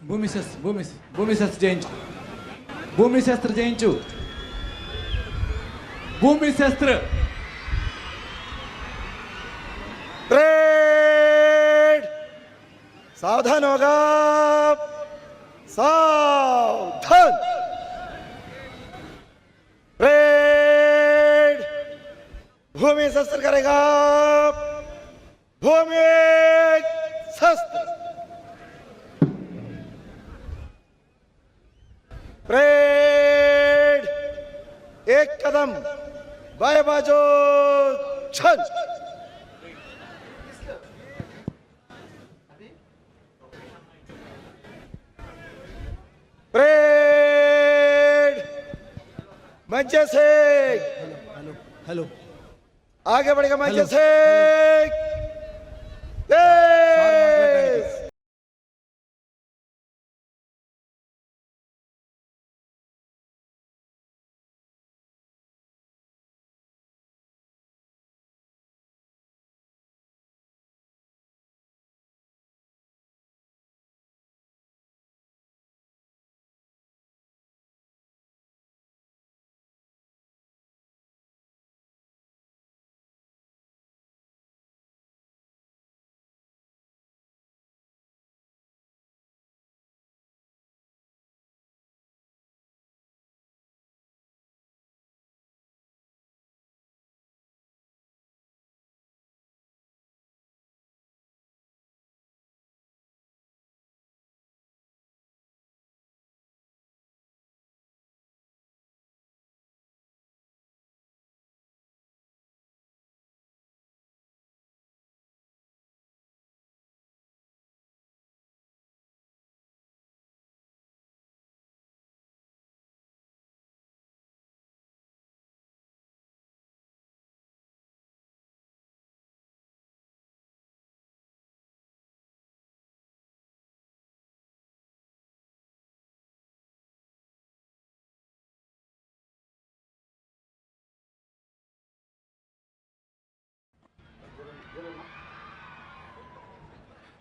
భూమి శస్త్ర జయించు. భూమి శస్త్ర జయించు. భూమి శస్త్ర. सावधान होगा, सावधान. परेड. भूमि शस्त्र करेगा. भूमि शस्त्र. परेड. एक कदम बाएं बाजू चल. परेड. मंचे से हेलो आगे बढ़ेगा. मंचे से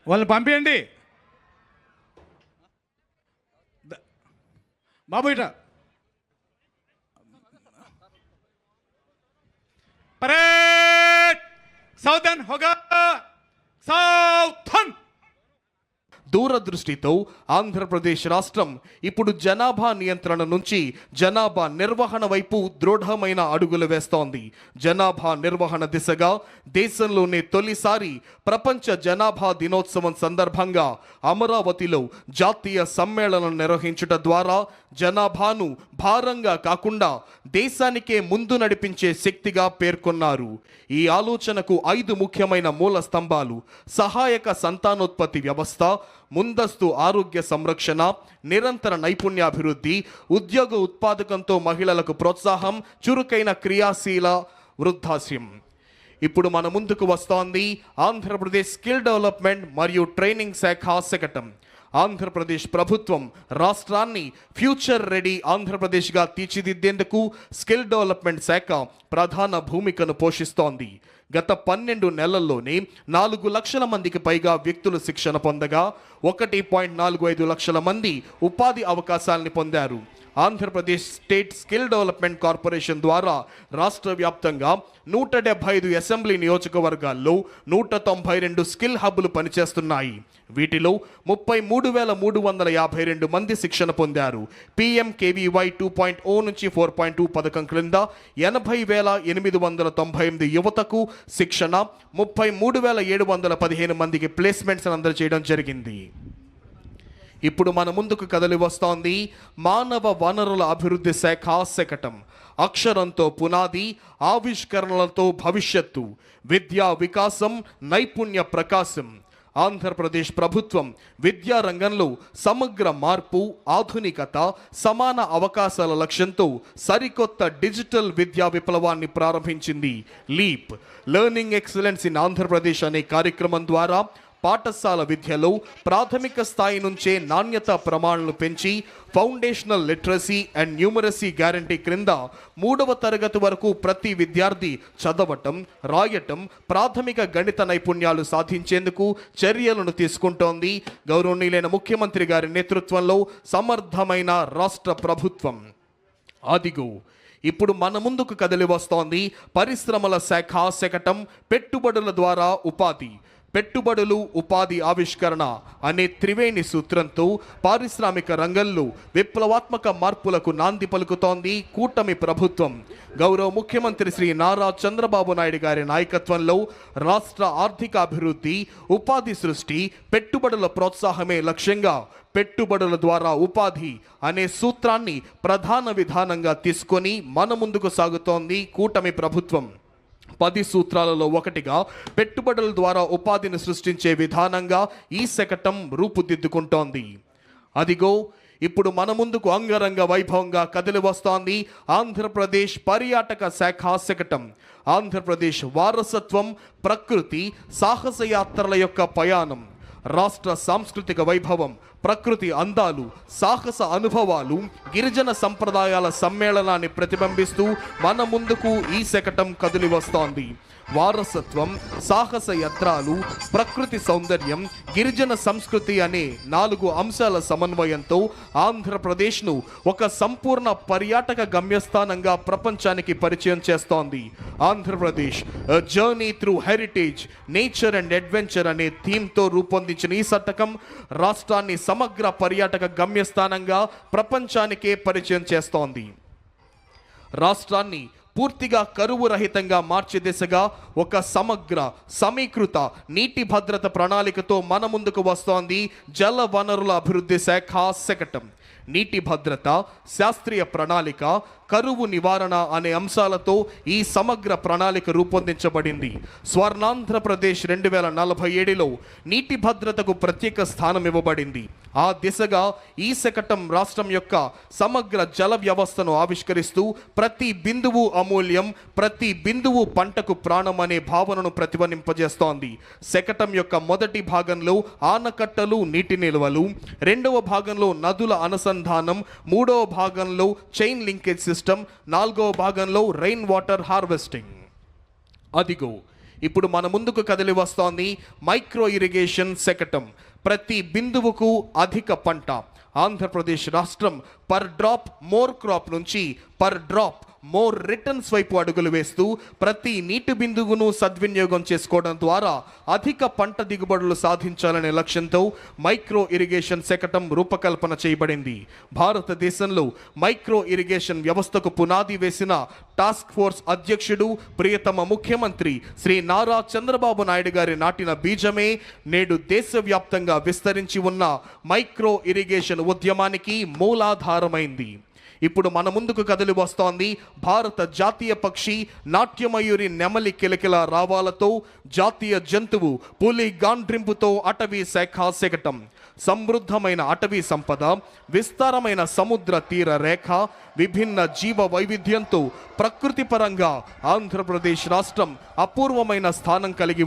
వాళ్ళని పంపించండి బాబు. ఇట పరేడ్. సౌదన్ హోగా. సౌథన్. దూరదృష్టితో ఆంధ్రప్రదేశ్ రాష్ట్రం ఇప్పుడు జనాభా నియంత్రణ నుంచి జనాభా నిర్వహణ వైపు దృఢమైన అడుగులు వేస్తోంది. జనాభా నిర్వహణ దిశగా దేశంలోనే తొలిసారి ప్రపంచ జనాభా దినోత్సవం సందర్భంగా అమరావతిలో జాతీయ సమ్మేళనం నిర్వహించుట ద్వారా జనాభాను భారంగా కాకుండా దేశానికే ముందు నడిపించే శక్తిగా పేర్కొన్నారు. ఈ ఆలోచనకు 5 ముఖ్యమైన మూల స్తంభాలు: సహాయక సంతానోత్పత్తి వ్యవస్థ, ముందస్తు ఆరోగ్య సంరక్షణ, నిరంతర నైపుణ్యాభివృద్ధి, ఉద్యోగ ఉత్పాదకంతో మహిళలకు ప్రోత్సాహం, చురుకైన క్రియాశీల వృద్ధాశ్యం. ఇప్పుడు మన ముందుకు వస్తోంది ఆంధ్రప్రదేశ్ స్కిల్ డెవలప్మెంట్ మరియు ట్రైనింగ్ శాఖ శకటం. ఆంధ్రప్రదేశ్ ప్రభుత్వం రాష్ట్రాన్ని ఫ్యూచర్ రెడీ ఆంధ్రప్రదేశ్గా తీర్చిదిద్దేందుకు స్కిల్ డెవలప్మెంట్ శాఖ ప్రధాన భూమికను పోషిస్తోంది. గత 12 నెలల్లోనే 4 లక్షల మందికి పైగా వ్యక్తులు శిక్షణ పొందగా 1.45 లక్షల మంది ఉపాధి అవకాశాలని పొందారు. Andhra Pradesh state skill development corporation ద్వారా రాష్ట్ర వ్యాప్తంగా 175 అసెంబ్లీ నియోజకవర్గాల్లో 192 స్కిల్ హబ్బులు పనిచేస్తున్నాయి. వీటిలో 33,352 మంది శిక్షణ పొందారు. PMKVY 2.0 నుంచి 4.2 పథకం క్రింద 80,898 యువతకు శిక్షణ, 33,715 మందికి ప్లేస్మెంట్స్ అందజేయడం జరిగింది. ఇప్పుడు మన ముందుకు కదలి వస్తోంది మానవ వనరుల అభివృద్ధి శాఖ శకటం. అక్షరంతో పునాది, ఆవిష్కరణలతో భవిష్యత్తు, విద్యా వికాసం, నైపుణ్య ప్రకాశం. ఆంధ్రప్రదేశ్ ప్రభుత్వం విద్యా రంగంలో సమగ్ర మార్పు, ఆధునికత, సమాన అవకాశాల లక్ష్యంతో సరికొత్త డిజిటల్ విద్యా విప్లవాన్ని ప్రారంభించింది. Leap learning excellence in Andhra Pradesh అనే కార్యక్రమం ద్వారా పాఠశాల విద్యలో ప్రాథమిక స్థాయి నుంచే నాణ్యత ప్రమాణాలను పెంచి foundational literacy and numeracy guarantee క్రింద 3వ తరగతి వరకు ప్రతి విద్యార్థి చదవటం, రాయటం, ప్రాథమిక గణిత నైపుణ్యాలు సాధించేందుకు చర్యలను తీసుకుంటోంది గౌరవనీయులైన ముఖ్యమంత్రి గారి నేతృత్వంలో సమర్థమైన రాష్ట్ర ప్రభుత్వం. అదిగో ఇప్పుడు మన ముందుకు కదిలి వస్తోంది పరిశ్రమల శాఖ శకటం. పెట్టుబడుల ద్వారా ఉపాధి, పెట్టుబడులు, ఉపాధి, ఆవిష్కరణ అనే త్రివేణి సూత్రంతో పారిశ్రామిక రంగంలో విప్లవాత్మక మార్పులకు నాంది పలుకుతోంది కూటమి ప్రభుత్వం. గౌరవ ముఖ్యమంత్రి శ్రీ నారా చంద్రబాబు నాయుడు గారి నాయకత్వంలో రాష్ట్ర ఆర్థిక అభివృద్ధి, ఉపాధి సృష్టి, పెట్టుబడుల ప్రోత్సాహమే లక్ష్యంగా పెట్టుబడుల ద్వారా ఉపాధి అనే సూత్రాన్ని ప్రధాన విధానంగా తీసుకొని మన ముందుకు సాగుతోంది కూటమి ప్రభుత్వం. 10 సూత్రాలలో ఒకటిగా పెట్టుబడుల ద్వారా ఉపాధిని సృష్టించే విధానంగా ఈ శకటం రూపుదిద్దుకుంటోంది. అదిగో ఇప్పుడు మన ముందుకు అంగరంగ వైభవంగా కదిలి వస్తోంది ఆంధ్రప్రదేశ్ పర్యాటక శాఖ శకటం. ఆంధ్రప్రదేశ్ వారసత్వం, ప్రకృతి, సాహస యాత్రల యొక్క ప్రయాణం, రాష్ట్ర సాంస్కృతిక వైభవం, ప్రకృతి అందాలు, సాహస అనుభవాలు, గిరిజన సంప్రదాయాల సమ్మేళనాన్ని ప్రతిబింబిస్తూ మన ముందుకు ఈ శకటం కదిలి వస్తోంది. వారసత్వం, సాహస యాత్రలు, ప్రకృతి సౌందర్యం, గిరిజన సంస్కృతి అనే 4 అంశాల సమన్వయంతో ఆంధ్రప్రదేశ్ను ఒక సంపూర్ణ పర్యాటక గమ్యస్థానంగా ప్రపంచానికి పరిచయం చేస్తోంది. Andhra Pradesh journey through heritage, nature and adventure అనే థీమ్తో రూపొందించిన ఈ శతకం రాష్ట్రాన్ని సమగ్ర పర్యాటక గమ్యస్థానంగా ప్రపంచానికే పరిచయం చేస్తోంది. రాష్ట్రాన్ని పూర్తిగా కరువు రహితంగా మార్చే దిశగా ఒక సమగ్ర, సమీకృత నీటి భద్రత ప్రణాళికతో మన ముందుకు వస్తోంది జల వనరుల అభివృద్ధి శాఖ శకటం. నీటి భద్రత, శాస్త్రీయ ప్రణాళిక, కరువు నివారణ అనే అంశాలతో ఈ సమగ్ర ప్రణాళిక రూపొందించబడింది. స్వర్ణాంధ్రప్రదేశ్ 2047లో నీటి భద్రతకు ప్రత్యేక స్థానం ఇవ్వబడింది. ఆ దిశగా ఈ శకటం రాష్ట్రం యొక్క సమగ్ర జల వ్యవస్థను ఆవిష్కరిస్తూ ప్రతి బిందువు అమూల్యం, ప్రతి బిందువు పంటకు ప్రాణం అనే భావనను ప్రతిధ్వనింపజేస్తోంది. శకటం యొక్క మొదటి భాగంలో ఆనకట్టలు, నీటి నిల్వలు, 2వ భాగంలో నదుల అనుసంధానం, 3వ భాగంలో చైన్ లింకేజ్ సిస్టమ్, 4వ భాగంలో రెయిన్ వాటర్ హార్వెస్టింగ్. అదిగో ఇప్పుడు మన ముందుకు కదిలి వస్తోంది మైక్రో ఇరిగేషన్ శకటం. ప్రతి బిందువుకు అధిక పంట. ఆంధ్రప్రదేశ్ రాష్ట్రం పర్ డ్రాప్ మోర్ క్రాప్ నుంచి పర్ డ్రాప్ మోర్ రిటర్న్స్ వైపు అడుగులు వేస్తూ ప్రతి నీటి బిందువును సద్వినియోగం చేసుకోవడం ద్వారా అధిక పంట దిగుబడులు సాధించాలనే లక్ష్యంతో మైక్రో ఇరిగేషన్ శకటం రూపకల్పన చేయబడింది. భారతదేశంలో మైక్రో ఇరిగేషన్ వ్యవస్థకు పునాది వేసిన టాస్క్ ఫోర్స్ అధ్యక్షుడు, ప్రియతమ ముఖ్యమంత్రి శ్రీ నారా చంద్రబాబు నాయుడు గారి నాటిన బీజమే నేడు దేశవ్యాప్తంగా విస్తరించి ఉన్న మైక్రో ఇరిగేషన్ ఉద్యమానికి మూలాధారమైంది. ఇప్పుడు మన ముందుకు కదిలి వస్తోంది భారత జాతీయ పక్షి నాట్యమయూరి నెమలి కిలకిల రావాలతో, జాతీయ జంతువు పులి గాండ్రింపుతో అటవీ శాఖ శకటం. సమృద్ధమైన అటవీ సంపద, విస్తారమైన సముద్ర తీర రేఖ, విభిన్న జీవ వైవిధ్యంతో ప్రకృతి పరంగా ఆంధ్రప్రదేశ్ రాష్ట్రం అపూర్వమైన స్థానం కలిగి ఉంది.